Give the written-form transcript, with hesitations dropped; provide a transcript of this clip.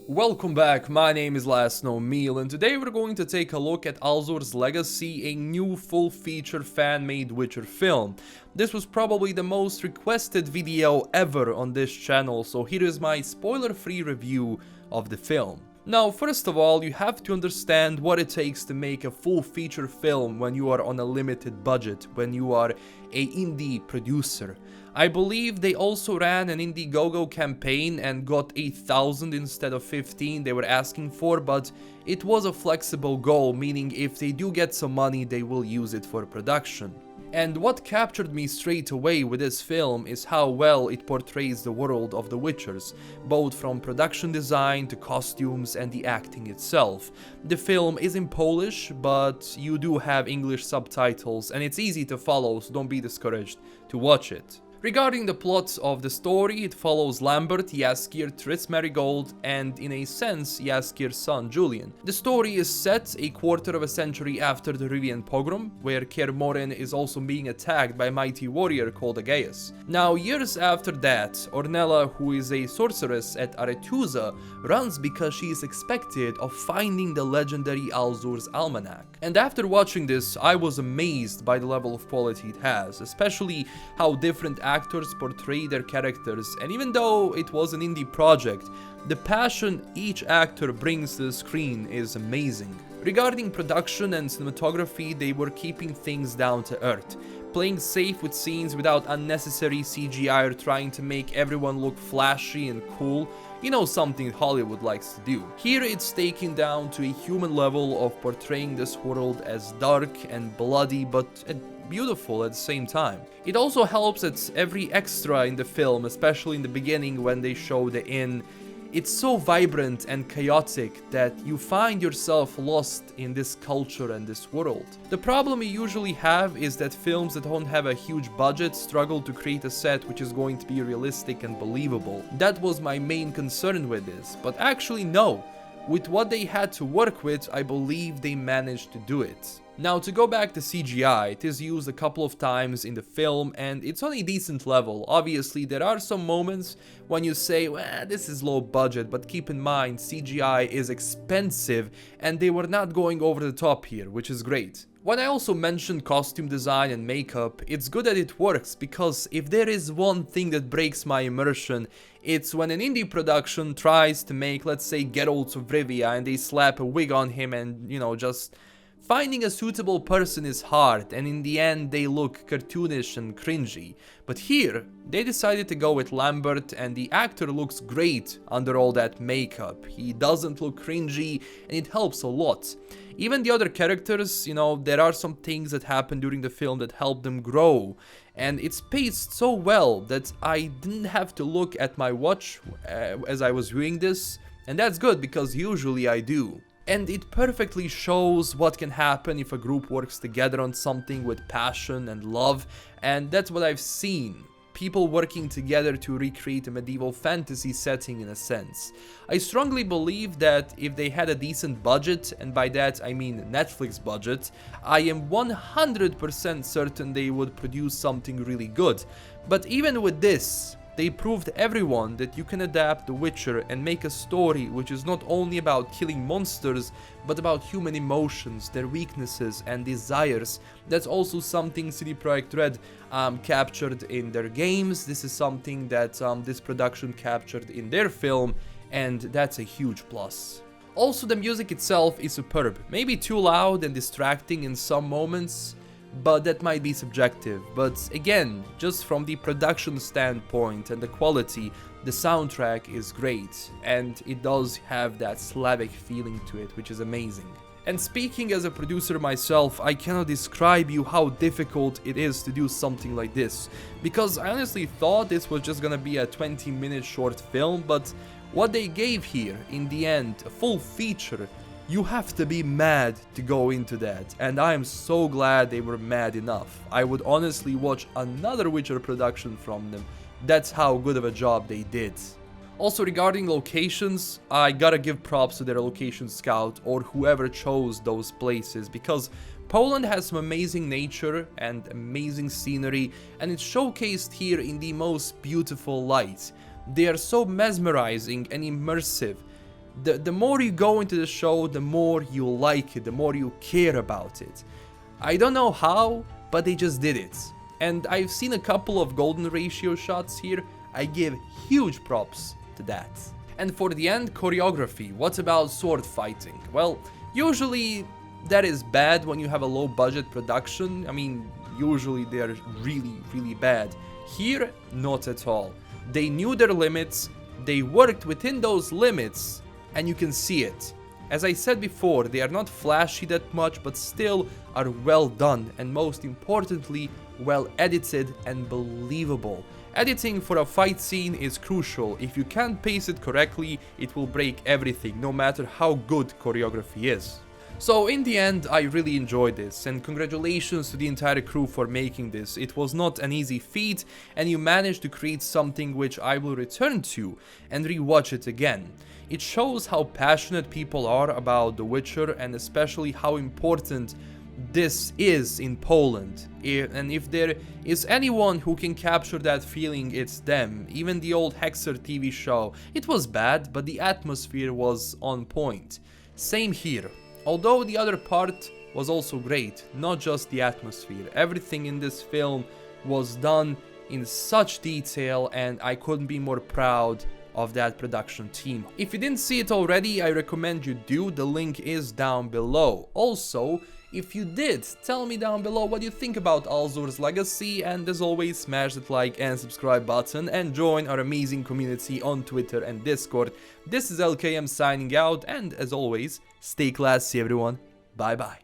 Welcome back, my name is LastKnownMeal and today we're going to take a look at ALZUR'S Legacy, a new full-feature fan-made Witcher film. This was probably the most requested video ever on this channel, so here is my spoiler-free review of the film. Now, first of all, you have to understand what it takes to make a full-feature film when you are on a limited budget, when you are an indie producer. I believe they also ran an Indiegogo campaign and got 8,000 instead of 15 they were asking for, but it was a flexible goal, meaning if they do get some money, they will use it for production. And what captured me straight away with this film is how well it portrays the world of the Witchers, both from production design to costumes and the acting itself. The film is in Polish, but you do have English subtitles and it's easy to follow, so don't be discouraged to watch it. Regarding the plot of the story, it follows Lambert, Jaskier, Triss Merigold, and in a sense, Jaskier's son Julian. The story is set a quarter of a century after the Rivian pogrom, where Kaer Morhen is also being attacked by a mighty warrior called Aegeus. Now, years after that, Ornella, who is a sorceress at Aretuza, runs because she is expected of finding the legendary ALZUR'S almanac. And after watching this, I was amazed by the level of quality it has, especially how different actors portray their characters, and even though it was an indie project, the passion each actor brings to the screen is amazing. Regarding production and cinematography, they were keeping things down to earth, playing safe with scenes without unnecessary CGI or trying to make everyone look flashy and cool. You know, something Hollywood likes to do. Here it's taken down to a human level of portraying this world as dark and bloody, but beautiful at the same time. It also helps that every extra in the film, especially in the beginning when they show the inn, it's so vibrant and chaotic that you find yourself lost in this culture and this world. The problem we usually have is that films that don't have a huge budget struggle to create a set which is going to be realistic and believable. That was my main concern with this, but actually no. With what they had to work with, I believe they managed to do it. Now, to go back to CGI, it is used a couple of times in the film and it's on a decent level. Obviously, there are some moments when you say, well, this is low budget, but keep in mind, CGI is expensive and they were not going over the top here, which is great. When I also mentioned costume design and makeup, it's good that it works, because if there is one thing that breaks my immersion, it's when an indie production tries to make, let's say, Geralt of Rivia and they slap a wig on him and, you know, just finding a suitable person is hard, and in the end they look cartoonish and cringy. But here, they decided to go with Lambert, and the actor looks great under all that makeup. He doesn't look cringy, and it helps a lot. Even the other characters, you know, there are some things that happen during the film that help them grow. And it's paced so well that I didn't have to look at my watch as I was viewing this. And that's good, because usually I do. And it perfectly shows what can happen if a group works together on something with passion and love, and that's what I've seen. People working together to recreate a medieval fantasy setting in a sense. I strongly believe that if they had a decent budget, and by that I mean Netflix budget, I am 100% certain they would produce something really good. But even with this, they proved to everyone that you can adapt The Witcher and make a story which is not only about killing monsters, but about human emotions, their weaknesses and desires. That's also something CD Projekt Red captured in their games. This is something that this production captured in their film, and that's a huge plus. Also, the music itself is superb. Maybe too loud and distracting in some moments, but that might be subjective. But again, just from the production standpoint and the quality, the soundtrack is great, and it does have that Slavic feeling to it, which is amazing. And speaking as a producer myself, I cannot describe you how difficult it is to do something like this, because I honestly thought this was just gonna be a 20-minute short film, but what they gave here, in the end, a full feature, you have to be mad to go into that, and I am so glad they were mad enough. I would honestly watch another Witcher production from them. That's how good of a job they did. Also, regarding locations, I gotta give props to their location scout or whoever chose those places, because Poland has some amazing nature and amazing scenery, and it's showcased here in the most beautiful light. They are so mesmerizing and immersive. The more you go into the show, the more you like it, the more you care about it. I don't know how, but they just did it. And I've seen a couple of golden ratio shots here. I give huge props to that. And for the end, choreography. What about sword fighting? Well, usually that is bad when you have a low budget production. I mean, usually they're really bad. Here, not at all. They knew their limits, they worked within those limits, and you can see it. As I said before, they are not flashy that much, but still are well done, and most importantly, well edited and believable. Editing for a fight scene is crucial. If you can't pace it correctly, it will break everything, no matter how good choreography is. So in the end, I really enjoyed this, and congratulations to the entire crew for making this. It was not an easy feat, and you managed to create something which I will return to and rewatch it again. It shows how passionate people are about The Witcher, and especially how important this is in Poland. And if there is anyone who can capture that feeling, it's them. Even the old Hexer TV show, it was bad, but the atmosphere was on point. Same here. Although the other part was also great, not just the atmosphere. Everything in this film was done in such detail, and I couldn't be more proud of that production team. If you didn't see it already, I recommend you do. The link is down below. Also, if you did, tell me down below what you think about ALZUR'S legacy, and as always, smash that like and subscribe button and join our amazing community on Twitter and Discord. This is LKM signing out, and as always, stay classy everyone. Bye bye.